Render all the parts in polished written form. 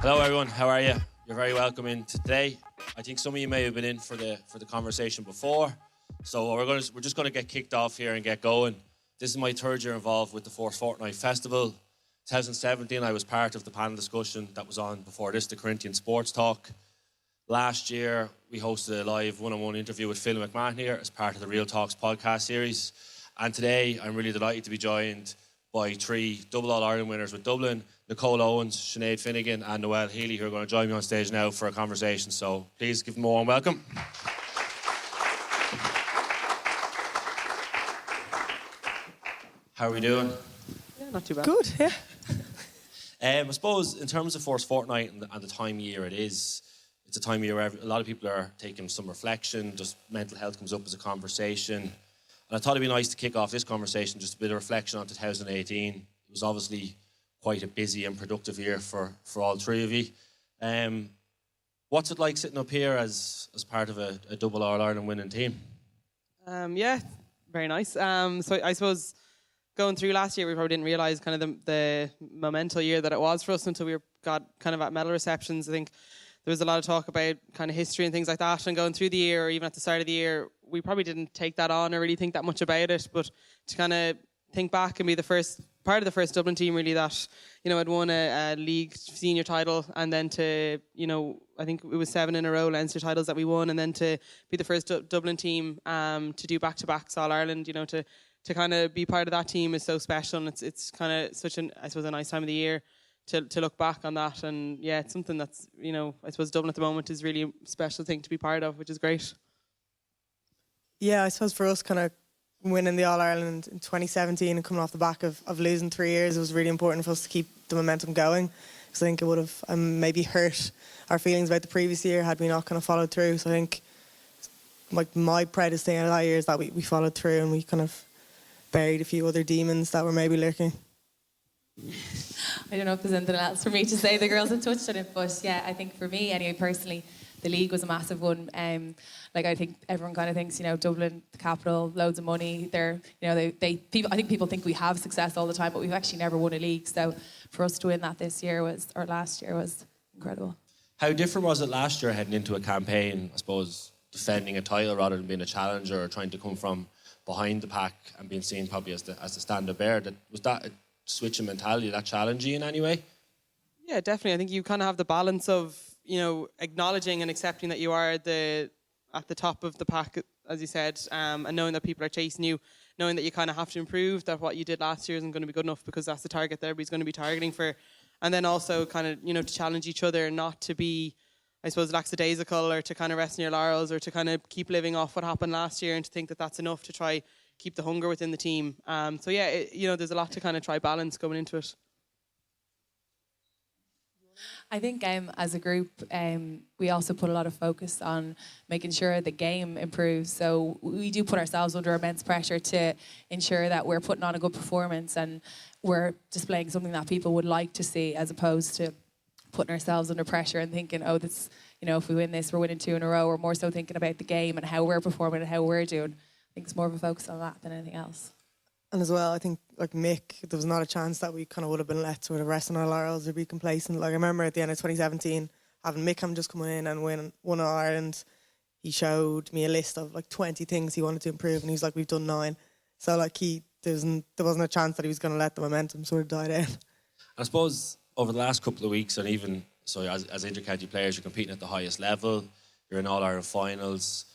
Hello everyone, how are you? You're very welcome in today. I think some of you may have been in for the conversation before. So we're just gonna get kicked off here and get going. This is my third year involved with the First Fortnight Festival. 2017 I was part of the panel discussion that was on before this, the Corinthian Sports Talk. Last year we hosted a live one-on-one interview with Phil McMahon here as part of the Real Talks podcast series. And today I'm really delighted to be joined by three double All-Ireland winners with Dublin, Nicole Owens, Sinéad Finnegan and Noelle Healy, who are going to join me on stage now for a conversation. So please give them a warm welcome. How are we doing? Yeah, not too bad. Good, yeah. I suppose in terms of First Fortnight and the time of year it is, it's a time of year where a lot of people are taking some reflection, just mental health comes up as a conversation. And I thought it'd be nice to kick off this conversation, just a bit of reflection on 2018. It was obviously quite a busy and productive year for all three of you. What's it like sitting up here as part of a double All-Ireland winning team? Yeah, very nice. So I suppose going through last year, we probably didn't realise kind of the monumental year that it was for us until we got kind of at medal receptions. I think there was a lot of talk about kind of history and things like that, and going through the year or even at the start of the year, we probably didn't take that on or really think that much about it. But to kind of think back and be the first part of the first Dublin team really that, you know, had won a league senior title, and then to, you know, I think it was 7 in a row Leinster titles that we won, and then to be the first Dublin team to do back-to-backs All-Ireland, you know, to kind of be part of that team is so special, and it's kind of such I suppose a nice time of the year to look back on that. And yeah, it's something that's, you know, I suppose Dublin at the moment is really a special thing to be part of, which is great. Yeah, I suppose for us kind of winning the All-Ireland in 2017 and coming off the back of losing 3 years, it was really important for us to keep the momentum going, because I think it would have maybe hurt our feelings about the previous year had we not kind of followed through. So I think like my proudest thing out of that year is that we followed through and we kind of buried a few other demons that were maybe lurking. I don't know if there's anything else for me to say. The girls have touched on it, but yeah, I think for me anyway, personally, the league was a massive one. Like I think everyone kind of thinks, you know, Dublin, the capital, loads of money. They're, you know, I think people think we have success all the time, but we've actually never won a league. So for us to win that last year was incredible. How different was it last year heading into a campaign, I suppose, defending a title rather than being a challenger or trying to come from behind the pack and being seen probably as the standard bearer? Was that a switch in mentality, that challenging in any way? Yeah, definitely. I think you kind of have the balance of, you know, acknowledging and accepting that you are at the top of the pack, as you said, and knowing that people are chasing you, knowing that you kind of have to improve, that what you did last year isn't going to be good enough because that's the target that everybody's going to be targeting for. And then also kind of, you know, to challenge each other and not to be, I suppose, lackadaisical or to kind of rest in your laurels or to kind of keep living off what happened last year and to think that that's enough to try keep the hunger within the team. So yeah, you know, there's a lot to kind of try balance going into it. I think as a group, we also put a lot of focus on making sure the game improves. So we do put ourselves under immense pressure to ensure that we're putting on a good performance and we're displaying something that people would like to see, as opposed to putting ourselves under pressure and thinking, oh, that's, you know, if we win this, we're winning 2 in a row. We're more so thinking about the game and how we're performing and how we're doing. I think it's more of a focus on that than anything else. And as well, I think, like Mick, there was not a chance that we kind of would have been let sort of rest on our laurels or be complacent. Like I remember at the end of 2017, having Mick just come in and won All-Ireland, he showed me a list of like 20 things he wanted to improve, and he's like, we've done 9. So like there wasn't a chance that he was going to let the momentum sort of die down. I suppose over the last couple of weeks, and even so as inter-county players, you're competing at the highest level, you're in All-Ireland finals.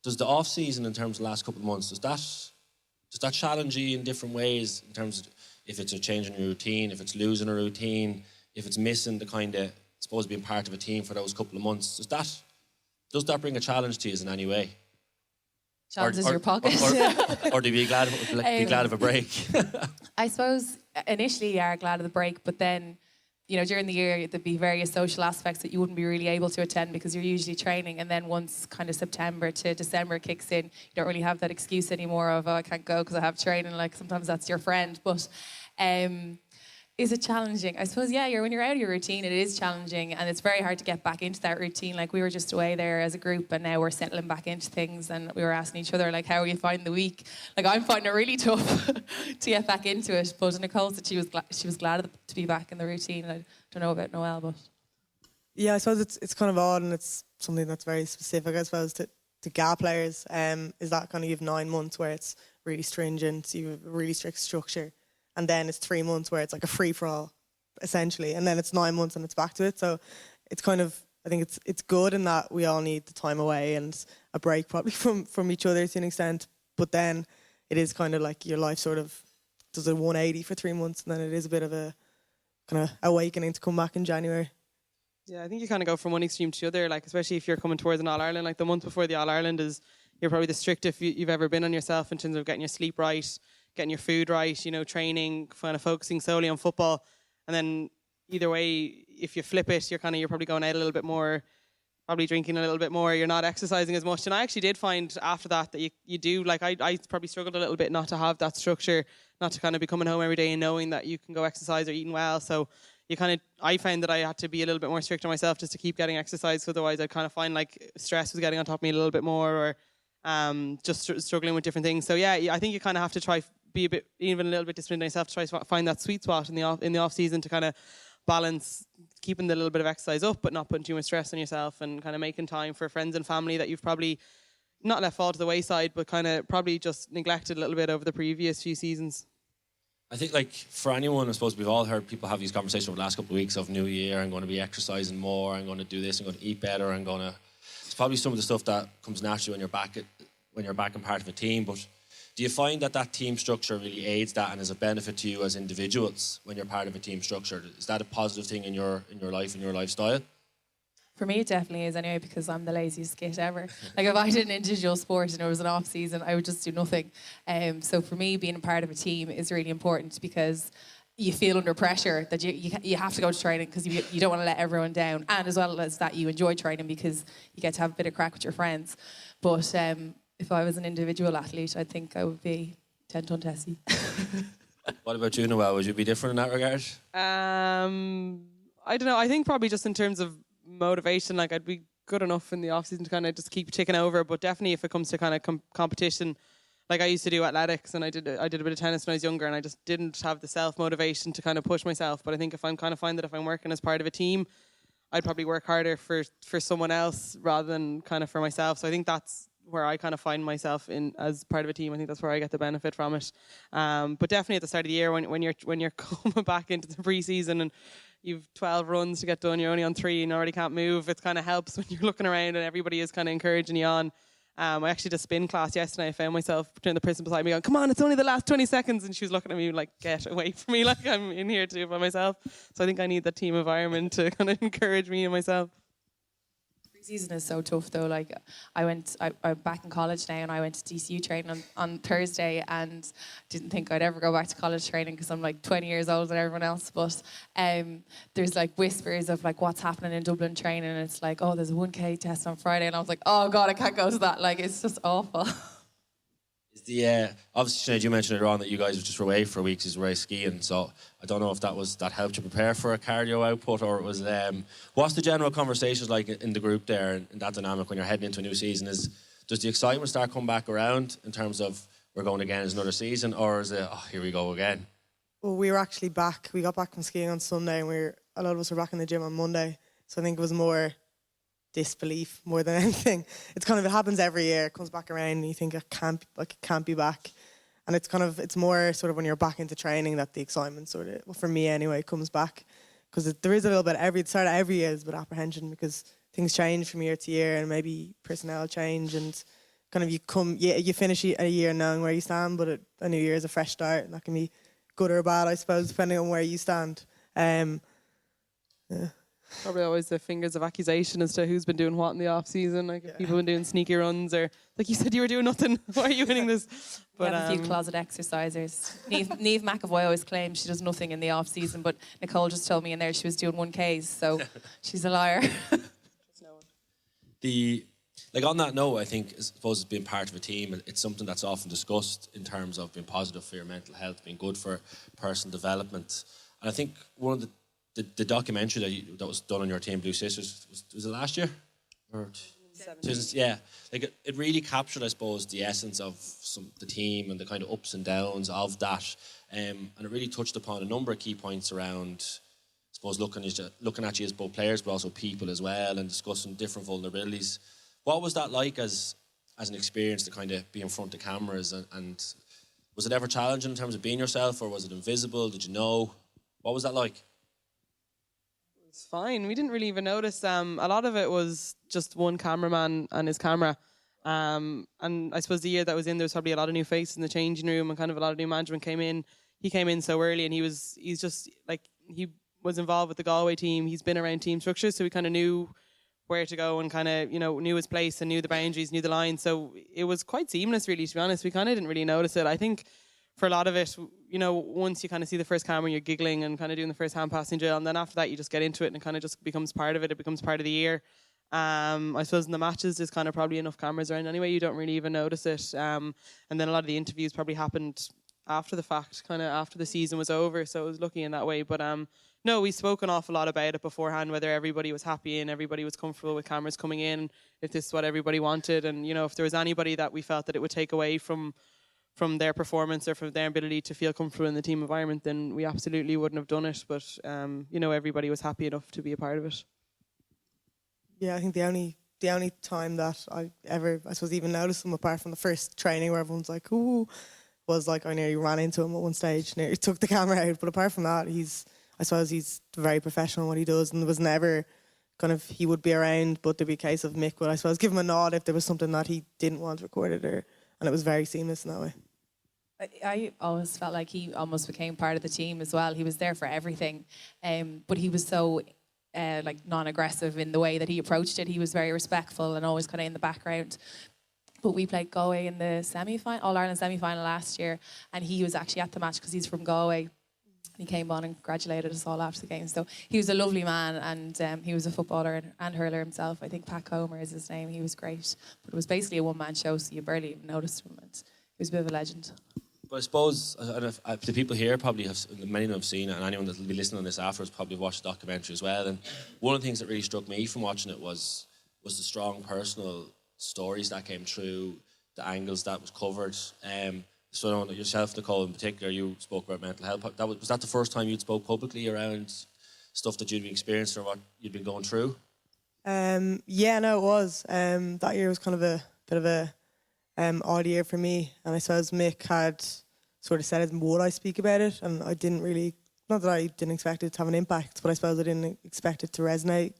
Does the off-season in terms of the last couple of months, does that challenge you in different ways in terms of if it's a change in your routine, if it's losing a routine, if it's missing the kind of, supposed to being part of a team for those couple of months? Does that bring a challenge to you in any way? Challenges your pocket. Or do you be glad of a break? I suppose initially you are glad of the break, but then, you know, during the year there'd be various social aspects that you wouldn't be really able to attend because you're usually training, and then once kind of September to December kicks in, you don't really have that excuse anymore of, oh, I can't go because I have training. Like sometimes that's your friend, but is it challenging? I suppose, yeah, when you're out of your routine, it is challenging, and it's very hard to get back into that routine. Like we were just away there as a group, and now we're settling back into things, and we were asking each other, like, how are you finding the week? Like I'm finding it really tough to get back into it. But Nicole said she was glad to be back in the routine. And I don't don't know about Noelle, but Yeah, I suppose it's kind of odd, and it's something that's very specific, I suppose, to GA players. Is that kind of, you have 9 months where it's really stringent, you have a really strict structure, and then it's 3 months where it's like a free for all, essentially, and then it's 9 months and it's back to it. So it's kind of, I think it's good in that we all need the time away and a break probably from each other to an extent. But then it is kind of like your life sort of does a 180 for 3 months, and then it is a bit of a kind of awakening to come back in January. Yeah, I think you kind of go from one extreme to the other, like especially if you're coming towards an All-Ireland. Like the month before the All-Ireland you're probably the strictest you've ever been on yourself in terms of getting your sleep right, getting your food right, you know, training, kind of focusing solely on football. And then either way, if you flip it, you're probably going out a little bit more, probably drinking a little bit more, you're not exercising as much. And I actually did find after that you do, like I probably struggled a little bit not to have that structure, not to kind of be coming home every day and knowing that you can go exercise or eating well. So I found that I had to be a little bit more strict on myself just to keep getting exercise. So otherwise I'd kind of find like stress was getting on top of me a little bit more, or just struggling with different things. So yeah, I think you kind of have to try be even a little bit disciplined on yourself to try to find that sweet spot in the off season to kind of balance keeping the little bit of exercise up, but not putting too much stress on yourself, and kind of making time for friends and family that you've probably not let fall to the wayside, but kind of probably just neglected a little bit over the previous few seasons. I think, like, for anyone, I suppose we've all heard people have these conversations over the last couple of weeks of New Year, I'm going to be exercising more, I'm going to do this, I'm going to eat better, it's probably some of the stuff that comes naturally when you're back in part of a team. But do you find that team structure really aids that and is a benefit to you as individuals when you're part of a team structure? Is that a positive thing in your life and your lifestyle? for me it definitely is anyway, because I'm the laziest git ever. Like if I did an individual sport and it was an off season, I would just do nothing. So for me, being a part of a team is really important, because you feel under pressure that you have to go to training because you don't want to let everyone down, and as well as that you enjoy training because you get to have a bit of crack with your friends. But if I was an individual athlete, I think I would be 10 ton testy. What about you, Noelle? Would you be different in that regard? I don't know. I think probably just in terms of motivation, like I'd be good enough in the off season to kind of just keep ticking over. But definitely, if it comes to kind of competition, like I used to do athletics and I did a bit of tennis when I was younger, and I just didn't have the self motivation to kind of push myself. But I think if I'm kind of find that if I'm working as part of a team, I'd probably work harder for someone else rather than kind of for myself. So I think that's where I kind of find myself in as part of a team. I think that's where I get the benefit from it. But definitely at the start of the year when you're coming back into the pre-season and you've 12 runs to get done, you're only on 3 and already can't move, it kind of helps when you're looking around and everybody is kind of encouraging you on. I actually did a spin class yesterday. I found myself putting the person beside me going, come on, it's only the last 20 seconds. And she was looking at me like, get away from me, like I'm in here to do it by myself. So I think I need that team environment to kind of encourage me and myself. Season is so tough though. Like I'm back in college now, and I went to DCU training on Thursday, and didn't think I'd ever go back to college training because I'm like 20 years older than everyone else. But there's like whispers of like what's happening in Dublin training, and it's like, oh, there's a 1K test on Friday, and I was like, oh god, I can't go to that. Like it's just awful. Obviously, Sinead, you mentioned earlier on that you guys were just away for weeks as race skiing, so I don't know if that helped you prepare for a cardio output, or it was what's the general conversations like in the group there and that dynamic when you're heading into a new season? Does the excitement start coming back around in terms of we're going again as another season, or is it here we go again? Well, we were actually back. We got back from skiing on Sunday, and a lot of us were back in the gym on Monday. So I think it was more disbelief more than anything. It's kind of, it happens every year. It comes back around and you think it can't be back. And it's more sort of when you're back into training that the excitement sort of, well, for me anyway, comes back. Because there is a little bit, the start of every year is a bit of apprehension because things change from year to year and maybe personnel change, and kind of you finish a year knowing where you stand, but a new year is a fresh start, and that can be good or bad, I suppose, depending on where you stand. Yeah. Probably always the fingers of accusation as to who's been doing what in the off season. Like if people have been doing sneaky runs, or like you said, you were doing nothing. Why are you winning this? But a few closet exercisers. Niamh McAvoy always claims she does nothing in the off season, but Nicole just told me in there she was doing 1Ks, so she's a liar. On that note, I suppose being part of a team, it's something that's often discussed in terms of being positive for your mental health, being good for personal development. And I think one of the documentary that was done on your team, Blue Sisters, was it last year? It really captured, I suppose, the essence of the team and the kind of ups and downs of that, and it really touched upon a number of key points around suppose looking at you as both players but also people as well, and discussing different vulnerabilities. What was that like as an experience to kind of be in front of cameras, and was it ever challenging in terms of being yourself, or was it invisible? Did you know? What was that like? It's fine. We didn't really even notice. A lot of it was just one cameraman and his camera. And I suppose the year that was in, there was probably a lot of new faces in the changing room, and kind of a lot of new management came in. He came in so early, and he was involved with the Galway team. He's been around team structures, so he kind of knew where to go and kind of, knew his place and knew the boundaries, knew the lines. So it was quite seamless, really, to be honest. We kind of didn't really notice it. I think for a lot of it, once you kind of see the first camera, you're giggling and kind of doing the first hand passing drill, and then after that, you just get into it and it kind of just becomes part of it. It becomes part of the year. I suppose in the matches, there's kind of probably enough cameras around anyway. You don't really even notice it. And then a lot of the interviews probably happened after the fact, kind of after the season was over. So it was lucky in that way. But no, we spoke an awful lot about it beforehand, whether everybody was happy and everybody was comfortable with cameras coming in, if this is what everybody wanted. And, if there was anybody that we felt that it would take away from their performance or from their ability to feel comfortable in the team environment, then we absolutely wouldn't have done it. But, everybody was happy enough to be a part of it. Yeah, I think the only time that I suppose, even noticed him, apart from the first training where everyone's like, ooh, was like I nearly ran into him at one stage, nearly took the camera out. But apart from that, he's very professional in what he does, and there was never kind of, he would be around, but there'd be a case of Mick would, I suppose, give him a nod if there was something that he didn't want recorded, and it was very seamless in that way. I always felt like he almost became part of the team as well. He was there for everything, but he was so non-aggressive in the way that he approached it. He was very respectful and always kind of in the background. But we played Galway in the semi-final, All-Ireland semi-final last year, and he was actually at the match because he's from Galway. He came on and congratulated us all after the game. So he was a lovely man, and he was a footballer and hurler himself. I think Pat Comer is his name. He was great. But it was basically a one-man show, so you barely even noticed him. He was a bit of a legend. But I suppose the people here probably many of them have seen it, and anyone that will be listening on this afterwards probably watched the documentary as well. And one of the things that really struck me from watching it was the strong personal stories that came through, the angles that was covered. So I know yourself, Nicole, in particular, you spoke about mental health. Was that the first time you'd spoke publicly around stuff that you'd been experiencing or what you'd been going through? Yeah, no, it was. That year was kind of a bit of a odd year for me, and I suppose Mick had sort of said it, would I speak about it, and I didn't really, not that I didn't expect it to have an impact, but I suppose I didn't expect it to resonate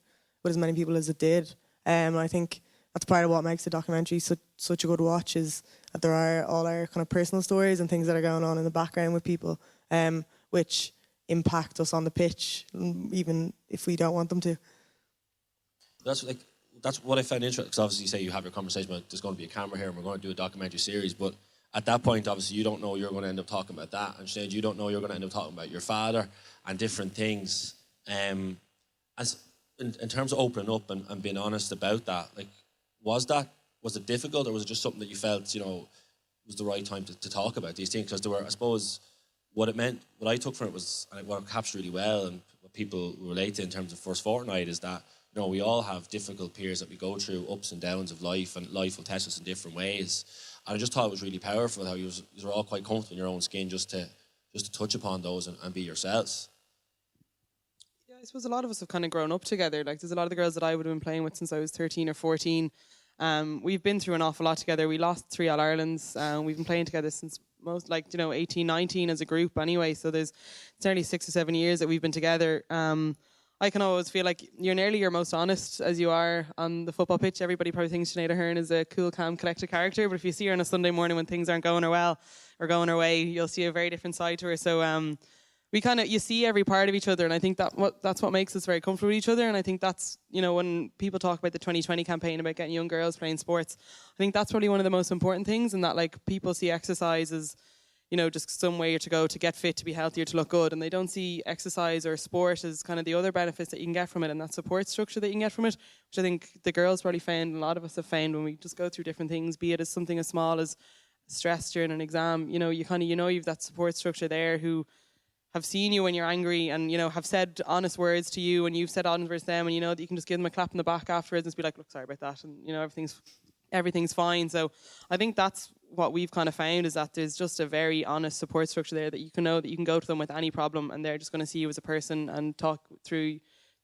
with as many people as it did. And I think that's part of what makes the documentary such a good watch, is that there are all our kind of personal stories and things that are going on in the background with people, which impact us on the pitch, even if we don't want them to. That's what I found interesting, because obviously you say you have your conversation about there's going to be a camera here and we're going to do a documentary series, but at that point, obviously, you don't know you're going to end up talking about that, and Sinead, you don't know you're going to end up talking about your father and different things. As in terms of opening up and being honest about that, was it difficult, or was it just something that you felt, was the right time to talk about these things? Because there were, I suppose, what I took from it was, and what it captured really well, and what people relate to in terms of First Fortnight, is that we all have difficult periods that we go through, ups and downs of life, and life will test us in different ways. And I just thought it was really powerful how you were all quite comfortable in your own skin just to touch upon those and be yourselves. Yeah, I suppose a lot of us have kind of grown up together. There's a lot of the girls that I would have been playing with since I was 13 or 14. We've been through an awful lot together. We lost 3 All-Irelands. We've been playing together since 18, 19 as a group anyway. So it's nearly 6 or 7 years that we've been together. I can always feel like you're nearly your most honest as you are on the football pitch. Everybody probably thinks Sinead Ahern is a cool, calm, collected character, but if you see her on a Sunday morning when things aren't going her well or going her way, you'll see a very different side to her. So you see every part of each other, and I think that's what makes us very comfortable with each other. And I think that's, when people talk about the 2020 campaign about getting young girls playing sports, I think that's probably one of the most important things, and that people see exercise as just somewhere to go to get fit, to be healthier, to look good. And they don't see exercise or sport as kind of the other benefits that you can get from it, and that support structure that you can get from it, which I think the girls probably found, and a lot of us have found when we just go through different things, be it as something as small as stress during an exam, you've that support structure there who have seen you when you're angry and, have said honest words to you, and you've said honest words to them, and that you can just give them a clap in the back afterwards and just be like, look, sorry about that, and, everything's fine. So I think that's what we've kind of found is that there's just a very honest support structure there, that you can know that you can go to them with any problem and they're just going to see you as a person and talk through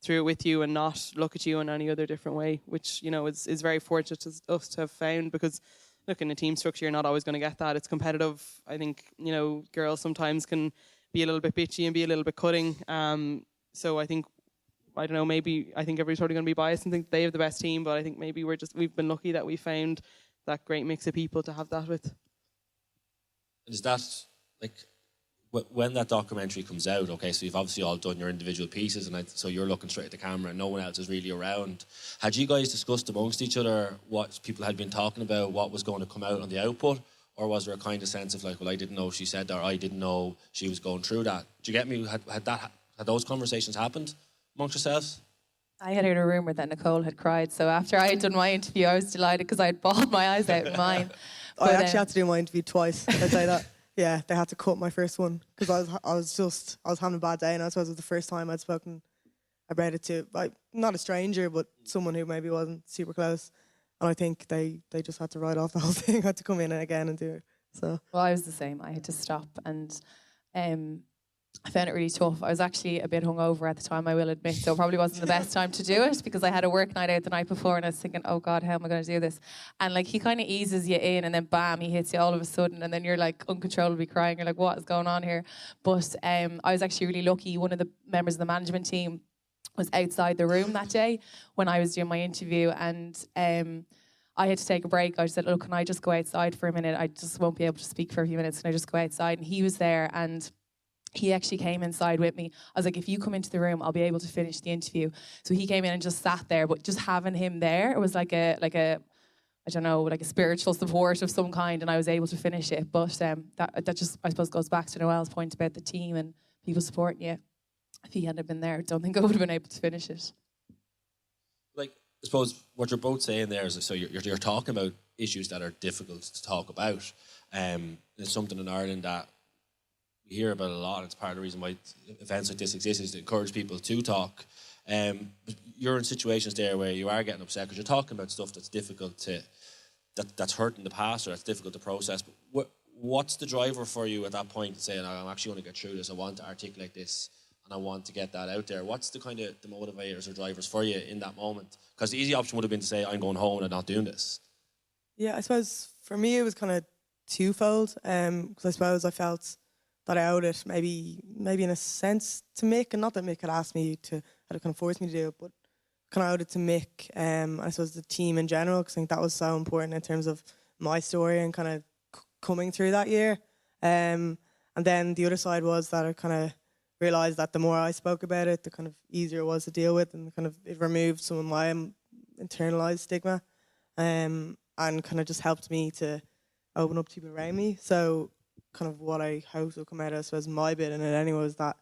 it with you and not look at you in any other different way, which, you know, is very fortunate to us to have found, because look, in a team structure, you're not always going to get that. It's competitive. I think, you know, girls sometimes can be a little bit bitchy and be a little bit cutting. So I think, I don't know, maybe I think everybody's probably going to be biased and think they have the best team, but I think maybe we've been lucky that we found that great mix of people to have that with. Is that, like, when that documentary comes out, okay, so you've obviously all done your individual pieces, and so you're looking straight at the camera and no one else is really around. Had you guys discussed amongst each other what people had been talking about, what was going to come out on the output? Or was there a kind of sense of like, well, I didn't know she said that, or I didn't know she was going through that? Do you get me? Had those conversations happened amongst yourselves? I had heard a rumour that Nicole had cried, so after I had done my interview, I was delighted because I had bawled my eyes out in mine. I actually had to do my interview twice. I'd say that. Yeah, they had to cut my first one because I was having a bad day, and I suppose it was the first time I'd spoken about it to, like, not a stranger, but someone who maybe wasn't super close. And I think they just had to write off the whole thing. Had to come in again and do it. So. Well, I was the same. I had to stop, and I found it really tough. I was actually a bit hungover at the time, I will admit, so it probably wasn't the best time to do it, because I had a work night out the night before and I was thinking, oh God, how am I going to do this? And like, he kind of eases you in and then bam, he hits you all of a sudden, and then you're like uncontrollably crying. You're like, what is going on here? But I was actually really lucky. One of the members of the management team was outside the room that day when I was doing my interview, and I had to take a break. I just said, look, can I just go outside for a minute? I just won't be able to speak for a few minutes. Can I just go outside? And he was there, and he actually came inside with me. I was like, if you come into the room, I'll be able to finish the interview. So he came in and just sat there, but just having him there, it was like a I don't know, like a spiritual support of some kind, and I was able to finish it. But that just, I suppose, goes back to Noelle's point about the team and people supporting you. If he hadn't been there, I don't think I would have been able to finish it. Like, I suppose what you're both saying there is, so you're talking about issues that are difficult to talk about. It's something in Ireland that we hear about a lot. It's part of the reason why events like this exist, is to encourage people to talk. You're in situations there where you are getting upset because you're talking about stuff that's difficult that's hurt in the past, or that's difficult to process. But what's the driver for you at that point, saying, I'm actually going to get through this, I want to articulate this, and I want to get that out there? What's the kind of the motivators or drivers for you in that moment? Because the easy option would have been to say, I'm going home and I'm not doing this. Yeah, I suppose for me it was kind of twofold. Because I suppose I felt that I owed it, maybe in a sense, to Mick, and not that Mick had asked me to, had kind of forced me to do it, but kind of owed it to Mick, I suppose the team in general, because I think that was so important in terms of my story and kind of coming through that year. And then the other side was that I kind of realised that the more I spoke about it, the kind of easier it was to deal with, and kind of it removed some of my internalised stigma, and kind of just helped me to open up to people around me. So kind of what I hoped would come out of, I suppose, my bit in it anyway, was that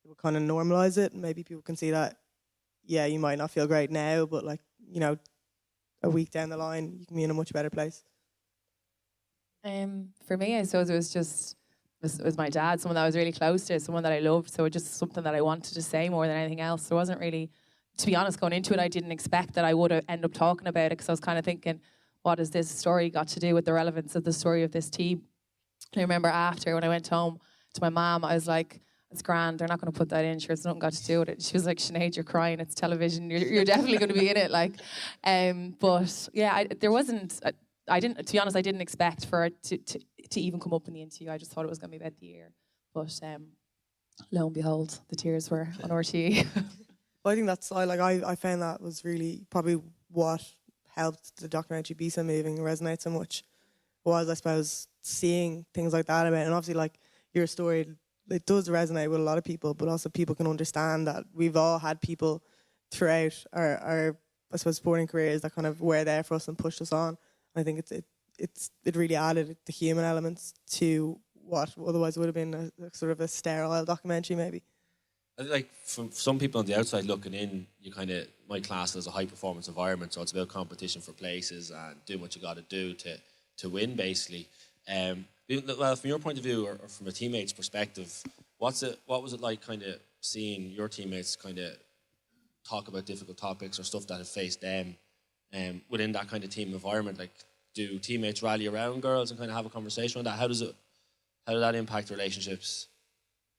it would kind of normalise it, and maybe people can see that, yeah, you might not feel great now, but like, you know, a week down the line, you can be in a much better place. For me, I suppose it was my dad, someone that I was really close to, someone that I loved, so it just something that I wanted to say more than anything else. There wasn't really, to be honest, going into it, I didn't expect that I would end up talking about it, because I was kind of thinking, what has this story got to do with the relevance of the story of this team? I remember after, when I went home to my mum, I was like, it's grand, they're not going to put that in, sure, it's nothing got to do with it. She was like, Sinead, you're crying, it's television, you're definitely going to be in it. Like, but yeah, there wasn't, I didn't, to be honest, I didn't expect for it to even come up in the interview. I just thought it was going to be about the year. But lo and behold, the tears were on RTE. Well, I think that's, I found that was really probably what helped the documentary be so moving and resonate so much, was, I suppose, seeing things like that about it. And obviously, like, your story, it does resonate with a lot of people, but also people can understand that we've all had people throughout our I suppose, sporting careers that kind of were there for us and pushed us on. I think it really added the human elements to what otherwise would have been a sort of a sterile documentary, maybe. I think, like, from some people on the outside looking in, you kind of might class it as a high performance environment, so it's about competition for places and doing what you got to do to win, basically. Well, from your point of view, or from a teammate's perspective, what was it like, kind of seeing your teammates kind of talk about difficult topics or stuff that have faced them, within that kind of team environment? Like, do teammates rally around girls and kind of have a conversation on that? How does that impact relationships?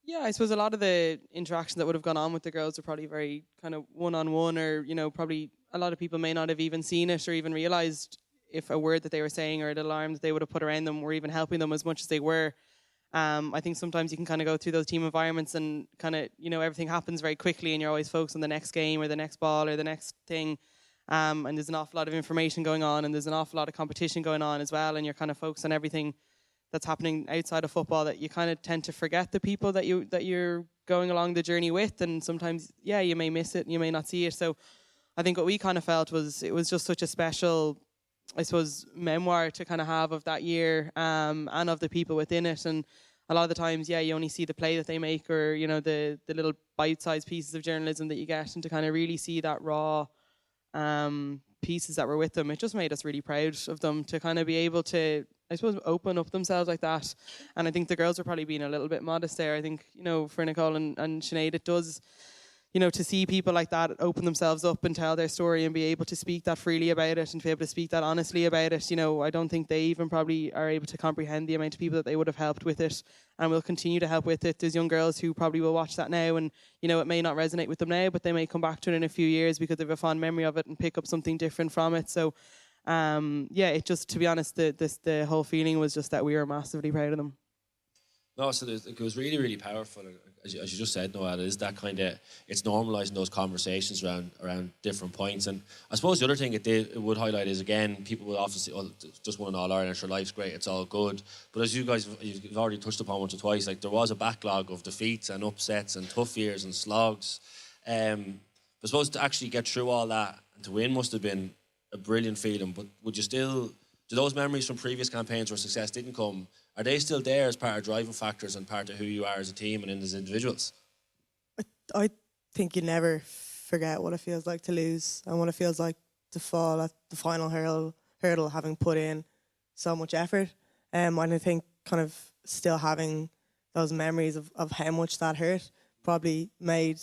Yeah, I suppose a lot of the interactions that would have gone on with the girls are probably very kind of one-on-one, or, probably a lot of people may not have even seen it or even realised if a word that they were saying or an alarm that they would have put around them were even helping them as much as they were. I think sometimes you can kind of go through those team environments and kind of, everything happens very quickly and you're always focused on the next game or the next ball or the next thing. And there's an awful lot of information going on and there's an awful lot of competition going on as well, and you're kind of focused on everything that's happening outside of football, that you kind of tend to forget the people that you're going along the journey with, and sometimes you may miss it and you may not see it. So I think what we kind of felt was it was just such a special, I suppose, memoir to kind of have of that year, and of the people within it. And a lot of the times, you only see the play that they make, or the little bite-sized pieces of journalism that you get, and to kind of really see that raw pieces that were with them, it just made us really proud of them to kind of be able to, I suppose, open up themselves like that. And I think the girls were probably being a little bit modest there. I think, for Nicole and Sinead, it does, to see people like that open themselves up and tell their story and be able to speak that freely about it and to be able to speak that honestly about it. I don't think they even probably are able to comprehend the amount of people that they would have helped with it and will continue to help with it. There's young girls who probably will watch that now and, it may not resonate with them now, but they may come back to it in a few years because they have a fond memory of it and pick up something different from it. So, it just, to be honest, the whole feeling was just that we were massively proud of them. No, so it was really, really powerful. As you just said, Noelle, it is that kind of, it's normalising those conversations around different points. And I suppose the other thing it would highlight is, again, people will often say, just won an All-Ireland, sure, life's great, it's all good. But as you've already touched upon once or twice, like, there was a backlog of defeats and upsets and tough years and slogs. I suppose to actually get through all that and to win must have been a brilliant feeling. But would you still, do those memories from previous campaigns where success didn't come, are they still there as part of driving factors and part of who you are as a team and as individuals? I think you never forget what it feels like to lose and what it feels like to fall at the final hurdle having put in so much effort. And I think kind of still having those memories of how much that hurt probably made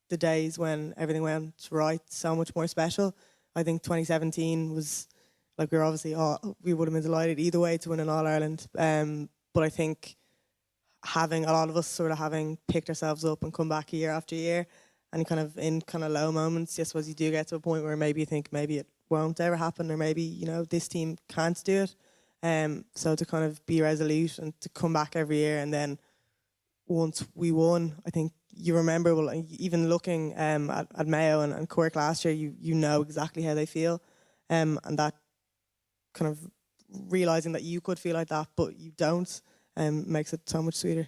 the days when everything went right so much more special. I think 2017 was, like, we would have been delighted either way to win an All-Ireland. But I think a lot of us sort of having picked ourselves up and come back year after year, and kind of in kind of low moments, I suppose you do get to a point where maybe you think maybe it won't ever happen, or maybe, this team can't do it. So to kind of be resolute and to come back every year, and then once we won, I think you remember, well, even looking at Mayo and Cork last year, you know exactly how they feel, and that kind of realising that you could feel like that but you don't, makes it so much sweeter.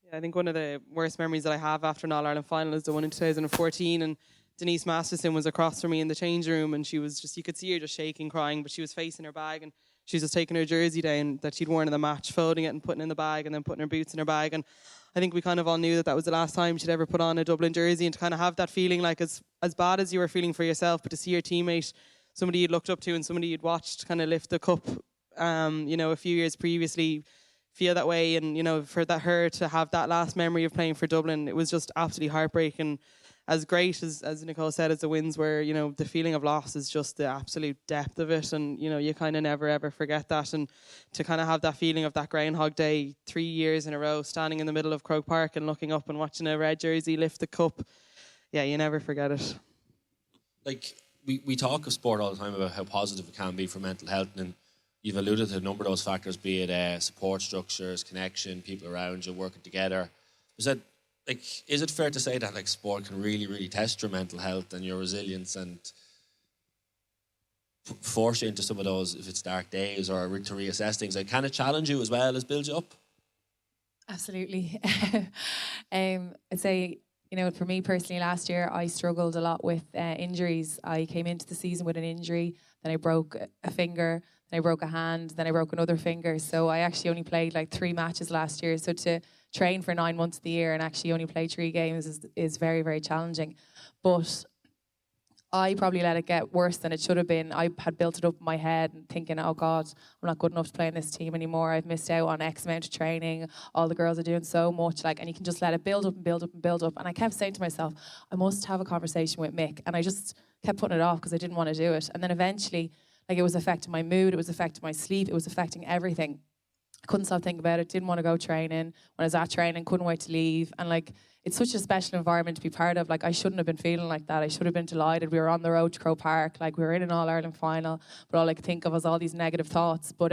Yeah, I think one of the worst memories that I have after an All-Ireland final is the one in 2014, and Denise Masterson was across from me in the change room, and she was just, you could see her just shaking, crying, but she was facing her bag, and she was just taking her jersey down that she'd worn in the match, folding it and putting it in the bag, and then putting her boots in her bag. And I think we kind of all knew that was the last time she'd ever put on a Dublin jersey, and to kind of have that feeling, like, as bad as you were feeling for yourself, but to see your teammate, somebody you'd looked up to and somebody you'd watched kind of lift the cup, a few years previously, feel that way, and for her to have that last memory of playing for Dublin, it was just absolutely heartbreaking. As great as Nicole said, as the wins were, the feeling of loss is just the absolute depth of it, and you kind of never ever forget that. And to kind of have that feeling of that Groundhog Day 3 years in a row, standing in the middle of Croke Park and looking up and watching a red jersey lift the cup, you never forget it. Like, we talk of sport all the time about how positive it can be for mental health, and you've alluded to a number of those factors, be it support structures, connection, people around you, working together. Is it fair to say that, like, sport can really, really test your mental health and your resilience and force you into some of those, if it's dark days, or to reassess things? Like, can it challenge you as well as build you up? Absolutely. I'd say, for me personally, last year I struggled a lot with injuries. I came into the season with an injury, then I broke a finger, then I broke a hand, then I broke another finger. So I actually only played like 3 matches last year. So to train for 9 months of the year and actually only play 3 games is very, very challenging. But I probably let it get worse than it should have been. I had built it up in my head and thinking, oh God, I'm not good enough to play in this team anymore. I've missed out on X amount of training. All the girls are doing so much. And you can just let it build up and build up and build up. And I kept saying to myself, I must have a conversation with Mick. And I just kept putting it off because I didn't want to do it. And then eventually, Like, it was affecting my mood, it was affecting my sleep, it was affecting everything. I couldn't stop thinking about it, didn't want to go training. When I was at training, couldn't wait to leave. And like, it's such a special environment to be part of. Like, I shouldn't have been feeling like that. I should have been delighted. We were on the road to Croke Park, like we were in an All-Ireland final, but all I could think of was all these negative thoughts. But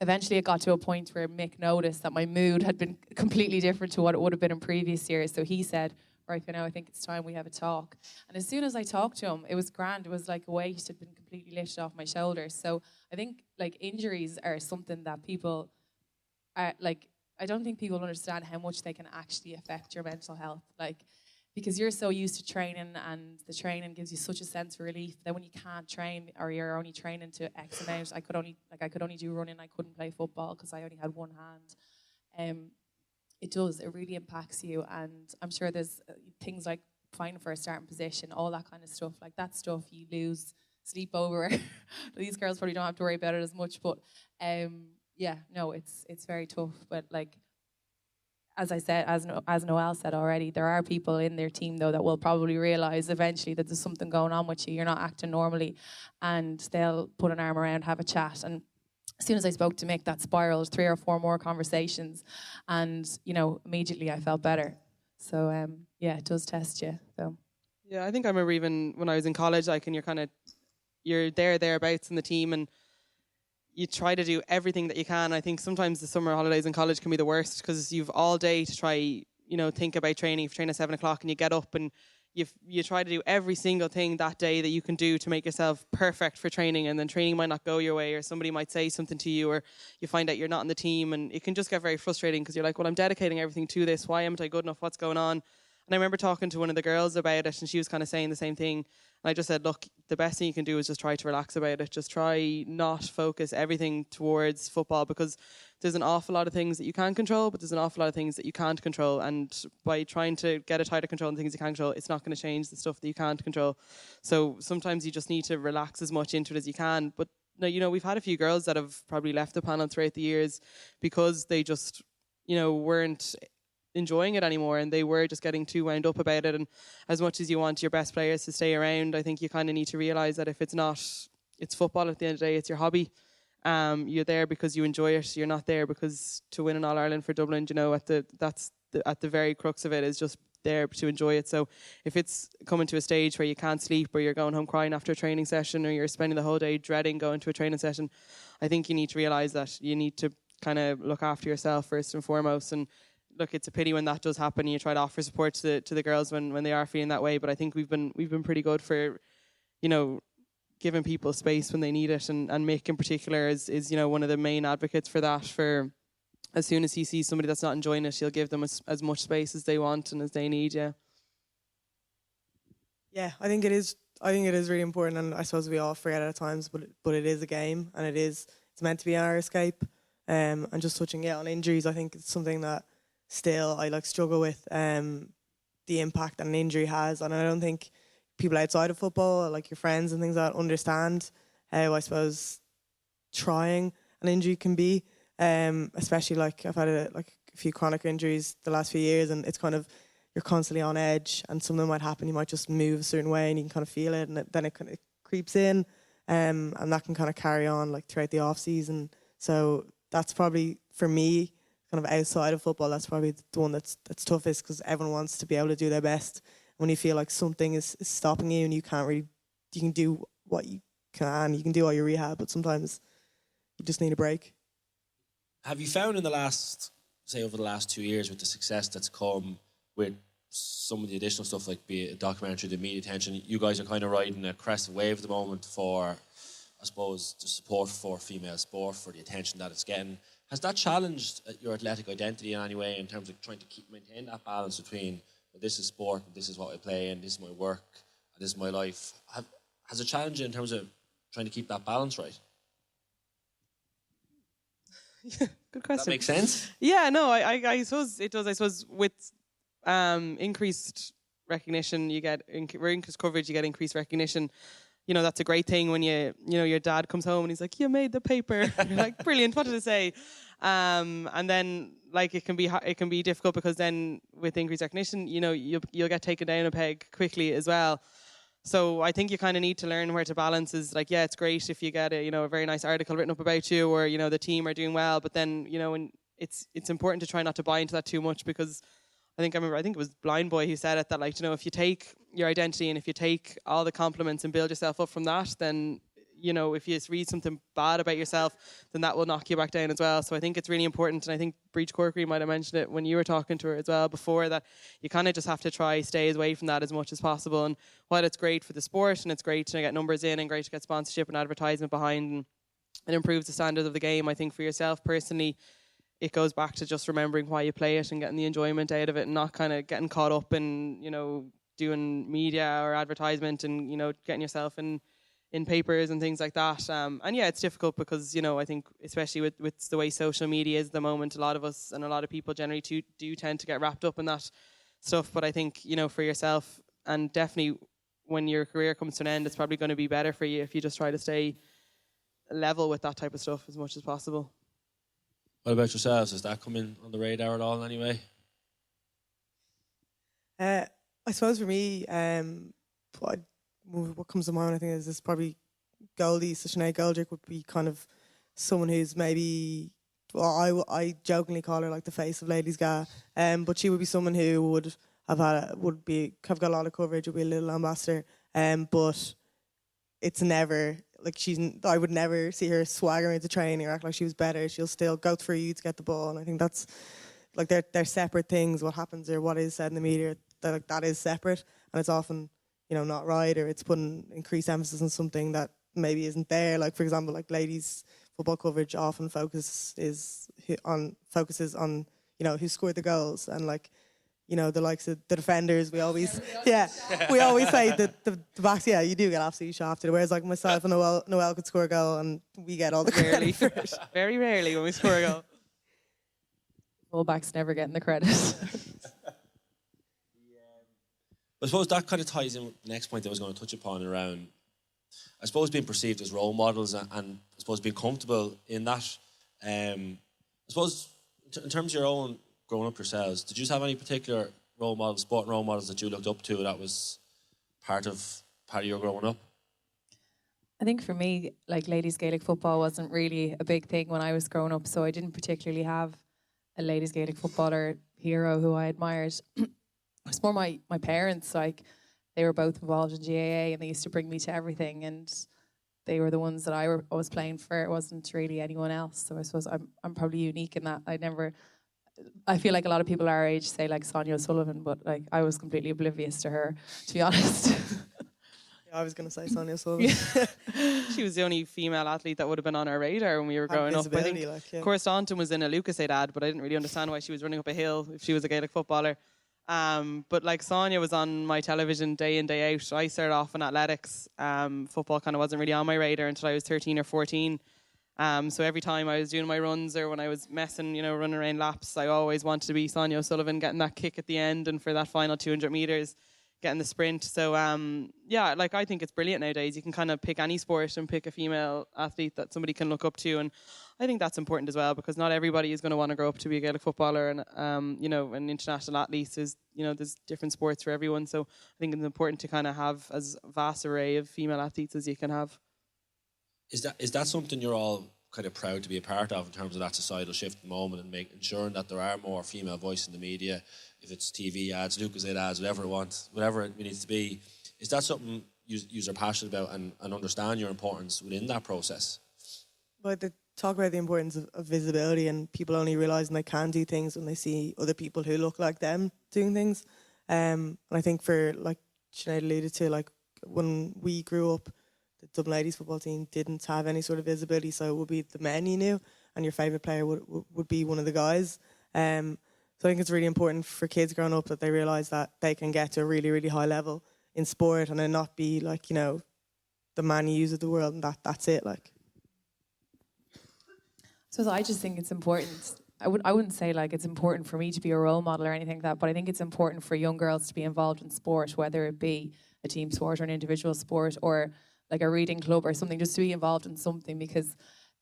eventually it got to a point where Mick noticed that my mood had been completely different to what it would have been in previous years. So he said, right, Finno, I think it's time we have a talk. And as soon as I talked to him, it was grand. It was like a weight had been completely lifted off my shoulders. So I think like injuries are something that people are like, I don't think people understand how much they can actually affect your mental health. Like, because you're so used to training and the training gives you such a sense of relief. Then when you can't train or you're only training to X amount, I could only do running. I couldn't play football because I only had one hand. It does. It really impacts you. And I'm sure there's things like fighting for a starting position, all that kind of stuff. Like that stuff you lose sleep over. These girls probably don't have to worry about it as much. But yeah, no, it's very tough. But like, as I said, as Noelle said already, there are people in their team though that will probably realise eventually that there's something going on with you. You're not acting normally, and they'll put an arm around, have a chat. And as soon as I spoke to Mick, that spiraled 3 or 4 more conversations, and immediately I felt better. So yeah, it does test you. So yeah, I think I remember even when I was in college, like, and you're thereabouts in the team, and you try to do everything that you can. I think sometimes the summer holidays in college can be the worst because you've all day to try, think about training. If you train at 7 o'clock and you get up and you try to do every single thing that day that you can do to make yourself perfect for training, and then training might not go your way, or somebody might say something to you, or you find out you're not on the team, and it can just get very frustrating because you're like, well, I'm dedicating everything to this. Why am I good enough? What's going on? And I remember talking to one of the girls about it, and she was kind of saying the same thing. And I just said, look, the best thing you can do is just try to relax about it. Just try not focus everything towards football, because there's an awful lot of things that you can control, but there's an awful lot of things that you can't control. And by trying to get a tighter control on the things you can control, it's not going to change the stuff that you can't control. So sometimes you just need to relax as much into it as you can. But we've had a few girls that have probably left the panel throughout the years because they just, weren't enjoying it anymore, and they were just getting too wound up about it. And as much as you want your best players to stay around, I think you kind of need to realise that if it's football at the end of the day, it's your hobby. You're there because you enjoy it. You're not there because to win an All-Ireland for Dublin, at the very crux of it is just there to enjoy it. So if it's coming to a stage where you can't sleep, or you're going home crying after a training session, or you're spending the whole day dreading going to a training session, I think you need to realise that you need to kind of look after yourself first and foremost. And look, it's a pity when that does happen and you try to offer support to the girls when they are feeling that way. But I think we've been pretty good for, giving people space when they need it. And Mick in particular is one of the main advocates for that. For as soon as he sees somebody that's not enjoying it, he'll give them as much space as they want and as they need. Yeah. Yeah, I think it is really important, and I suppose we all forget it at times. But it is a game, and it's meant to be our escape. And just touching on injuries, I think it's something that still I struggle with the impact that an injury has, and I don't think people outside of football, like your friends and things like that, understand how, I suppose, trying an injury can be. Especially like I've had a few chronic injuries the last few years, and it's kind of you're constantly on edge, and something might happen. You might just move a certain way, and you can kind of feel it, and then it kind of creeps in, and that can kind of carry on throughout the off season. So that's probably for me, kind of outside of football, that's probably the one that's toughest, because everyone wants to be able to do their best. When you feel like something is stopping you and you can't really, you can do what you can do all your rehab, but sometimes you just need a break. Have you found over the last 2 years, with the success that's come with some of the additional stuff, like be it a documentary, the media attention, you guys are kind of riding a crest wave at the moment for, I suppose, the support for female sport, for the attention that it's getting. Has that challenged your athletic identity in any way, in terms of trying to maintain that balance between, well, this is sport, this is what I play, and this is my work, and this is my life? Has it challenged you in terms of trying to keep that balance right? Good question. Does that make sense? Yeah, no, I suppose it does. I suppose with increased recognition, increased coverage, you get increased recognition. That's a great thing when your dad comes home and he's like, you made the paper. You're like, brilliant, what did it say? And then it can be difficult, because then with increased recognition, you'll get taken down a peg quickly as well. So I think you kind of need to learn where to balance. Is like, yeah, it's great if you get a very nice article written up about you, or the team are doing well, but then and it's important to try not to buy into that too much, because I think it was Blind Boy who said it, that if you take your identity and if you take all the compliments and build yourself up from that, then if you read something bad about yourself, then that will knock you back down as well. So I think it's really important, and I think Breach Corkery might have mentioned it when you were talking to her as well before, that you kind of just have to try stay away from that as much as possible. And while it's great for the sport and it's great to get numbers in and great to get sponsorship and advertisement behind, and it improves the standard of the game, I think for yourself personally, it goes back to just remembering why you play it and getting the enjoyment out of it, and not kind of getting caught up in doing media or advertisement and getting yourself in papers and things like that. And yeah, it's difficult because, I think especially with the way social media is at the moment, a lot of us and a lot of people generally do tend to get wrapped up in that stuff. But I think, for yourself, and definitely when your career comes to an end, it's probably going to be better for you if you just try to stay level with that type of stuff as much as possible. What about yourselves? Has that come in on the radar at all in any way? I suppose for me, what comes to mind, I think, is probably Goldie. So Sinead Goldrick would be kind of someone who's maybe, well, I jokingly call her like the face of Ladies Ga, but she would be someone who would have got a lot of coverage, would be a little ambassador, but it's never like I would never see her swagger into training or act like she was better. She'll still go through you to get the ball, and I think that's like they're separate things. What happens or what is said in the media, that is separate, and it's often not right, or it's putting increased emphasis on something that maybe isn't there. Like, for example, like ladies football coverage often focuses on who scored the goals, and the likes of the defenders. We always we always say that the backs, you do get absolutely shafted, whereas like myself and Noelle could score a goal and we get all the credit for it. Very rarely when we score a goal. Fullbacks never getting the credit. I suppose that kind of ties in with the next point I was going to touch upon around, I suppose, being perceived as role models and I suppose being comfortable in that. I suppose in terms of your own growing up yourselves, did you have any particular role models, sporting role models that you looked up to that was part of your growing up? I think for me, like ladies Gaelic football wasn't really a big thing when I was growing up, so I didn't particularly have a ladies Gaelic footballer hero who I admired. It's more my parents, like they were both involved in GAA and they used to bring me to everything, and they were the ones that I was playing for. It wasn't really anyone else. So I suppose I'm probably unique in that I feel like a lot of people our age say like Sonia O'Sullivan, but like I was completely oblivious to her, to be honest. I was going to say Sonia O'Sullivan. She was the only female athlete that would have been on our radar when we were growing up. I think Cora Staunton was in a Lucasade ad, but I didn't really understand why she was running up a hill if she was a Gaelic footballer. But like Sonia was on my television day in, day out. I started off in athletics. Football kind of wasn't really on my radar until I was 13 or 14. So every time I was doing my runs or when I was messing, running around laps, I always wanted to be Sonia O'Sullivan, getting that kick at the end and for that final 200 metres, getting the sprint. So, I think it's brilliant nowadays. You can kind of pick any sport and pick a female athlete that somebody can look up to. And I think that's important as well, because not everybody is going to want to grow up to be a Gaelic footballer and, an international athlete. There's different sports for everyone. So I think it's important to kind of have as vast array of female athletes as you can have. Is that something you're all kind of proud to be a part of in terms of that societal shift at the moment and ensuring that there are more female voice in the media, if it's TV ads, Lucasade ads, whatever it needs to be? Is that something you are passionate about and understand your importance within that process? Well, they talk about the importance of visibility and people only realising they can do things when they see other people who look like them doing things. And I think for, like Sinead alluded to, like when we grew up, the Dublin ladies football team didn't have any sort of visibility, so it would be the men you knew, and your favourite player would be one of the guys. So I think it's really important for kids growing up that they realise that they can get to a really, really high level in sport and then not be like, the Man U's of the world and that's it. Like, So I just think it's important. I wouldn't say like it's important for me to be a role model or anything like that, but I think it's important for young girls to be involved in sport, whether it be a team sport or an individual sport or like a reading club or something, just to be involved in something, because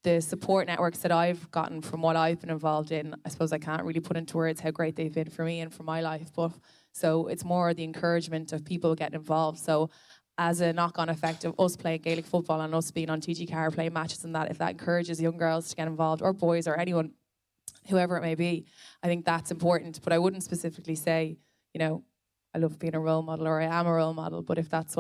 the support networks that I've gotten from what I've been involved in, I suppose I can't really put into words how great they've been for me and for my life. But so it's more the encouragement of people getting involved. So as a knock-on effect of us playing Gaelic football and us being on TG Car playing matches and that, if that encourages young girls to get involved, or boys or anyone, whoever it may be, I think that's important. But I wouldn't specifically say, you know, I love being a role model or I am a role model. But if that's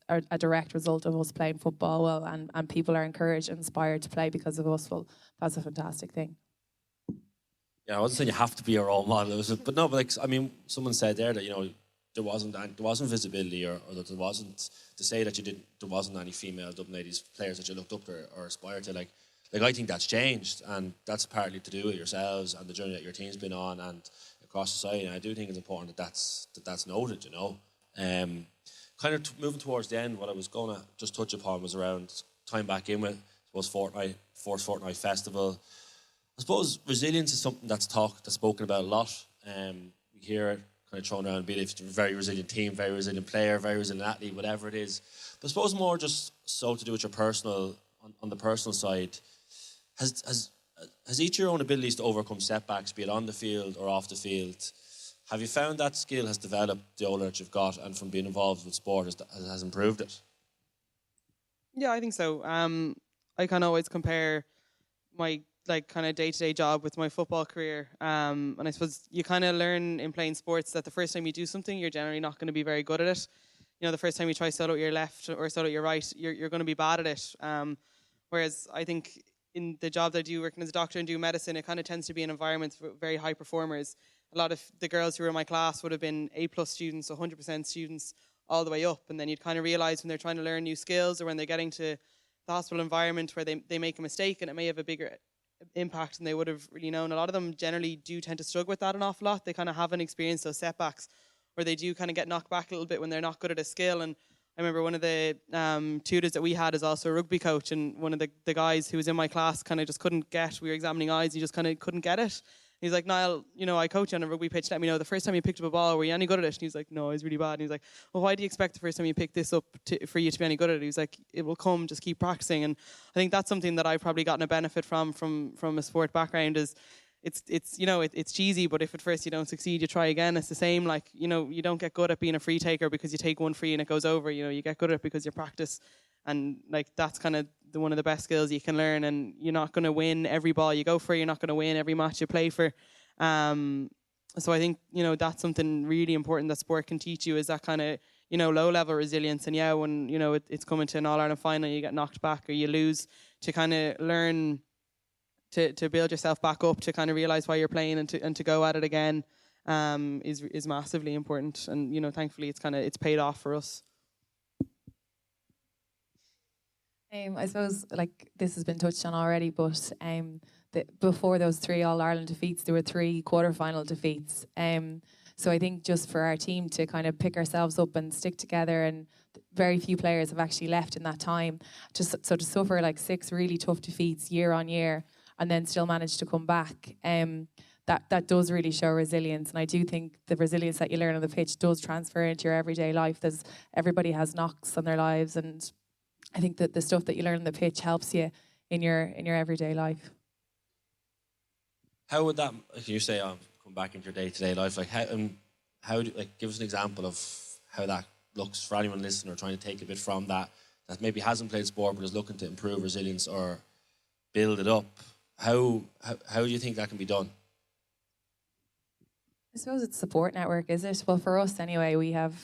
a direct result of us playing football well, and people are encouraged and inspired to play because of us, well, that's a fantastic thing. Yeah, I wasn't saying you have to be a role model, but like, I mean, someone said there that, you know, there wasn't visibility, or that there wasn't, to say that there wasn't any female Dublin ladies players that you looked up to or aspired to. Like I think that's changed, and that's partly to do with yourselves and the journey that your team's been on and across society. And I do think it's important that's noted, you know. Kind of moving towards the end, what I was going to just touch upon was around time back in with, I suppose, First Fortnight Festival. I suppose resilience is something that's spoken about a lot. We hear it kind of thrown around, be it if it's a very resilient team, very resilient player, very resilient athlete, whatever it is. But I suppose more just so to do with your personal, on the personal side, has each your own abilities to overcome setbacks, be it on the field or off the field, have you found that skill has developed the older that you've got, and from being involved with sport has improved it? Yeah, I think so. I can always compare my kind of day-to-day job with my football career, and I suppose you kind of learn in playing sports that the first time you do something, you're generally not going to be very good at it. You know, the first time you try solo at your left or solo at your right, you're going to be bad at it. Whereas I think in the job that I do, working as a doctor and doing medicine, it kind of tends to be an environment for very high performers. A lot of the girls who were in my class would have been A+ students, 100% students, all the way up, and then you'd kind of realise when they're trying to learn new skills, or when they're getting to the hospital environment where they make a mistake and it may have a bigger impact than they would have really known. A lot of them generally do tend to struggle with that an awful lot. They kind of haven't experienced those setbacks, or they do kind of get knocked back a little bit when they're not good at a skill. And I remember one of the tutors that we had is also a rugby coach, and one of the guys who was in my class kind of just couldn't get, we were examining eyes, he just kind of couldn't get it. He's like, Niall, you know, I coach you on a rugby pitch, let me know the first time you picked up a ball, were you any good at it? And he's like, no, I was really bad. And he's like, well, why do you expect the first time you pick this up for you to be any good at it? He's like, it will come, just keep practicing. And I think that's something that I've probably gotten a benefit from a sport background, is it's you know, it's cheesy, but if at first you don't succeed, you try again. It's the same, like, you know, you don't get good at being a free taker because you take one free and it goes over. You know, you get good at it because you practice, and like that's kind of one of the best skills you can learn. And you're not going to win every ball you go for, you're not going to win every match you play for. So I think, you know, that's something really important that sport can teach you, is that kind of, you know, low level resilience. And yeah, when, you know, it's coming to an All-Ireland final, you get knocked back or you lose, to kind of learn to build yourself back up, to kind of realize why you're playing, and to go at it again, is massively important. And, you know, thankfully it's paid off for us. I suppose, like, this has been touched on already, but before those 3 All-Ireland defeats, there were 3 quarter-final defeats. So I think just for our team to kind of pick ourselves up and stick together, and very few players have actually left in that time, so to suffer like 6 really tough defeats year on year and then still manage to come back, that does really show resilience. And I do think the resilience that you learn on the pitch does transfer into your everyday life. Everybody has knocks on their lives, and I think that the stuff that you learn on the pitch helps you in your everyday life. How would that, like you say, come back into your day-to-day life? Like how do, like, give us an example of how that looks for anyone listening or trying to take a bit from that maybe hasn't played sport but is looking to improve resilience or build it up. How do you think that can be done? I suppose it's support network, is it? Well, for us anyway, we have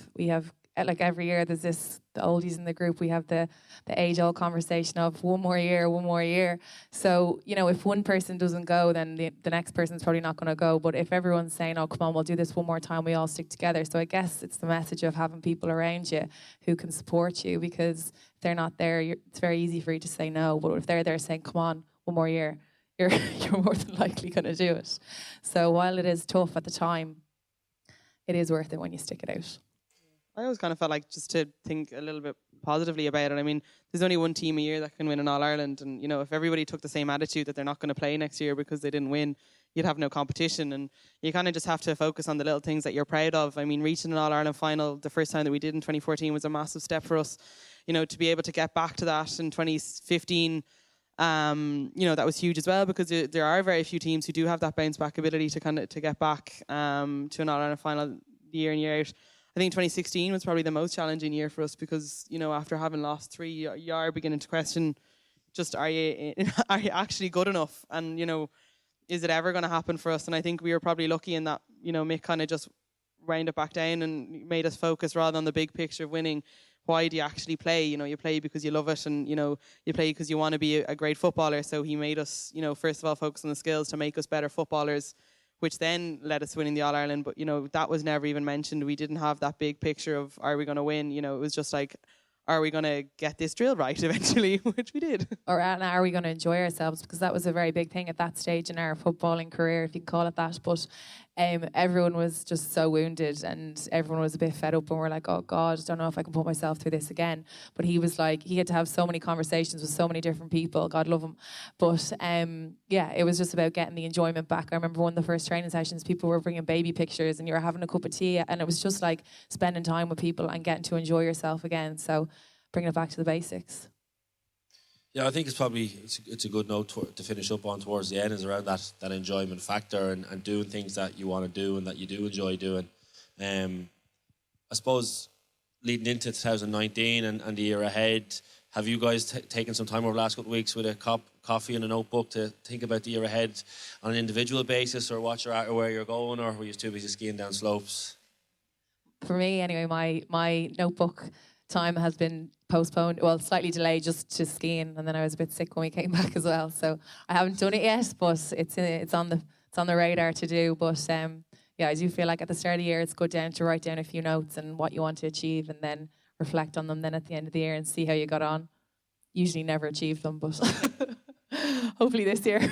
like every year there's the oldies in the group, we have the age-old conversation of one more year. So, you know, if one person doesn't go, then the next person's probably not going to go. But if everyone's saying, oh, come on, we'll do this one more time, we all stick together. So I guess it's the message of having people around you who can support you, because if they're not there, it's very easy for you to say no. But if they're there saying, come on, one more year, you're more than likely going to do it. So while it is tough at the time, it is worth it when you stick it out. I always kind of felt like, just to think a little bit positively about it, I mean, there's only one team a year that can win an All-Ireland, and, you know, if everybody took the same attitude that they're not going to play next year because they didn't win, you'd have no competition. And you kind of just have to focus on the little things that you're proud of. I mean, reaching an All-Ireland final the first time that we did in 2014 was a massive step for us. You know, to be able to get back to that in 2015, you know, that was huge as well, because there are very few teams who do have that bounce back ability to kind of to get back to an All-Ireland final year in, year out. I think 2016 was probably the most challenging year for us because, you know, after having lost three, you are beginning to question, just are you actually good enough? And, you know, is it ever going to happen for us? And I think we were probably lucky in that, you know, Mick kind of just reined it back down and made us focus rather on the big picture of winning. Why do you actually play? You know, you play because you love it, and, you know, you play because you want to be a great footballer. So he made us, you know, first of all, focus on the skills to make us better footballers, which then led us winning the All-Ireland. But, you know, that was never even mentioned. We didn't have that big picture of, are we going to win? You know, it was just like, are we going to get this drill right eventually, which we did. Or are we going to enjoy ourselves? Because that was a very big thing at that stage in our footballing career, if you can call it that. But everyone was just so wounded and everyone was a bit fed up, and we're like, oh God, I don't know if I can put myself through this again. But he was like, he had to have so many conversations with so many different people, God love him. But yeah, it was just about getting the enjoyment back. I remember one of the first training sessions, people were bringing baby pictures and you were having a cup of tea, and it was just like spending time with people and getting to enjoy yourself again. So bringing it back to the basics. Yeah, I think it's probably it's a good note to finish up on towards the end, is around that enjoyment factor and doing things that you want to do and that you do enjoy doing. I suppose leading into 2019 and the year ahead, have you guys taken some time over the last couple of weeks with a coffee and a notebook to think about the year ahead on an individual basis, or what you're at or where you're going, or were you too busy skiing down slopes? For me, anyway, my notebook time has been postponed, well, slightly delayed, just to skiing, and then I was a bit sick when we came back as well. So I haven't done it yet, but it's on the radar to do. But yeah, I do feel like at the start of the year, it's good to write down a few notes and what you want to achieve, and then reflect on them then at the end of the year and see how you got on. Usually never achieve them, but hopefully this year.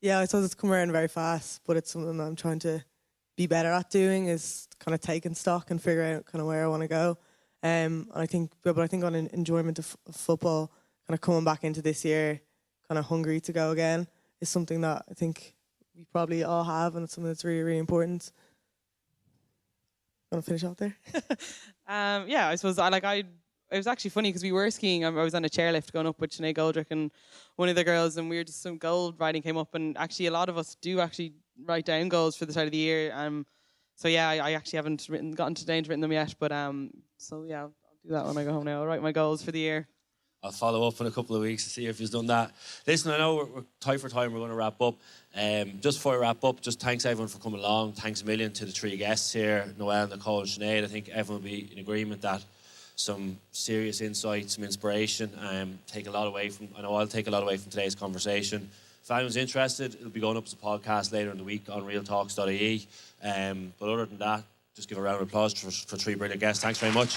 Yeah, I suppose it's come around very fast, but it's something that I'm trying to be better at doing, is kind of taking stock and figure out kind of where I want to go. And I think on an enjoyment of football, kind of coming back into this year, kind of hungry to go again, is something that I think we probably all have, and it's something that's really, really important. Want to finish off there? Yeah, I suppose it was actually funny because we were skiing. I was on a chairlift going up with Sinead Goldrick and one of the girls, and we were just, some goal writing came up, and actually a lot of us do actually write down goals for the start of the year. So yeah, I actually haven't gotten to the written them yet, but so yeah, I'll do that when I go home now. I'll write my goals for the year. I'll follow up in a couple of weeks to see if you've done that. Listen, I know we're tight for time. We're going to wrap up. Just before I wrap up, just thanks everyone for coming along. Thanks a million to the three guests here, Noelle, Nicole and Sinead. I think everyone will be in agreement that some serious insight, some inspiration. I know I'll take a lot away from today's conversation. If anyone's interested, it'll be going up as a podcast later in the week on realtalks.ie. But other than that, just give a round of applause for three brilliant guests. Thanks very much.